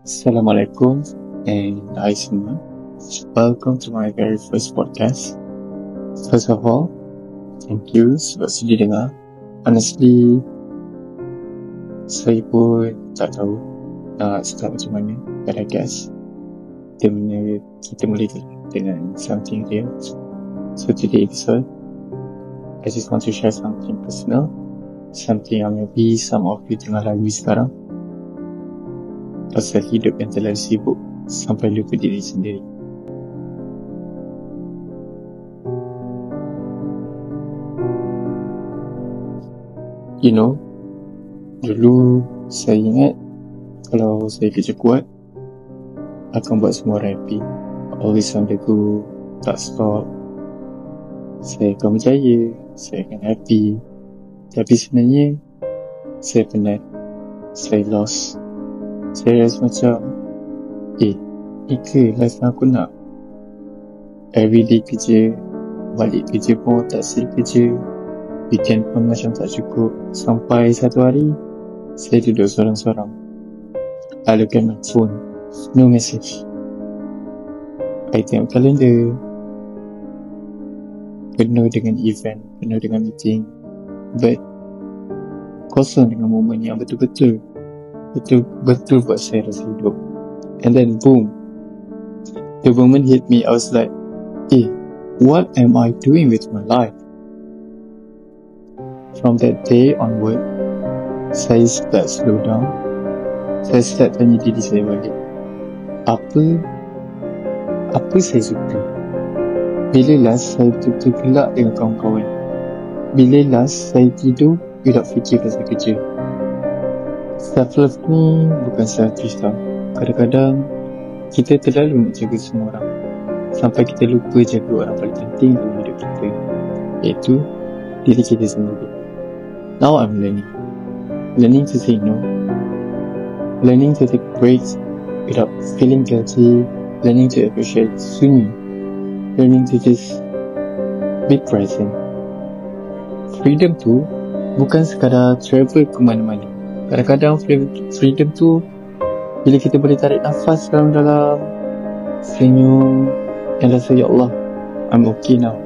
Assalamualaikum and hi semua. Welcome to my very first podcast. First of all, thank you sebab sudi dengar. Honestly, saya pun tak tahu nak start macam mana, but I guess kita mula dengan something real. So today's episode, I just want to share something personal, something yang maybe some of you tengah lalui sekarang. Pasal hidup yang terlalu sibuk sampai lupa diri sendiri. You know, dulu saya ingat kalau saya kerja kuat akan buat semua orang happy. Always on the go, tak stop. Saya akan berjaya, saya akan happy. Tapi sebenarnya saya penat, saya lost. Saya rasa macam ni ke life yang aku nak? Everyday kerja, balik kerja pun tak hasil kerja, weekend pun macam tak cukup. Sampai satu hari saya duduk sorang-sorang, I look at my phone, no message. I tengok kalender, penuh dengan event, penuh dengan meeting, but kosong dengan momen yang betul-betul buat saya rasa hidup. And then boom, the moment hit me. I was like, what am I doing with my life? From that day onward, saya start slow down. Saya start tanya diri saya balik, apa saya suka? Bila last saya betul-betul gelak dengan kawan-kawan? Bila last saya tidur without fikir pasal kerja? Self-love ni bukan selfish tau. Kadang-kadang kita terlalu nak jaga semua orang sampai kita lupa jaga orang paling penting dalam hidup kita, iaitu diri kita sendiri. Now I'm learning to say no, learning to take breaks without feeling guilty, learning to appreciate sunyi, learning to just be present. Freedom tu bukan sekadar travel ke mana-mana. Kadang-kadang freedom tu bila kita boleh tarik nafas dalam-dalam, senyum, dan rasa, ya Allah, I'm okay now.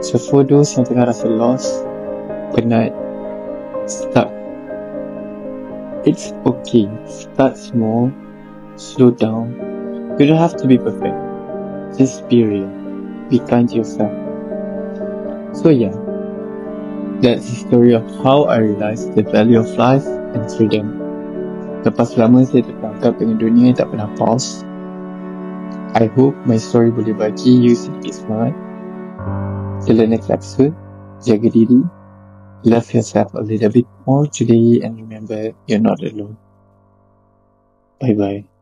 So for those yang tengah rasa lost, penat, stuck, it's okay. Start small, slow down. You don't have to be perfect. Just be real. Be kind to yourself. So yeah, that's the story of how I realized the value of life and freedom. Lepas lama saya terperangkap dengan dunia yang tak pernah pause. I hope my story boleh bagi you sedikit semangat. Till the next episode, jaga diri, love yourself a little bit more today, and remember, you're not alone. Bye bye.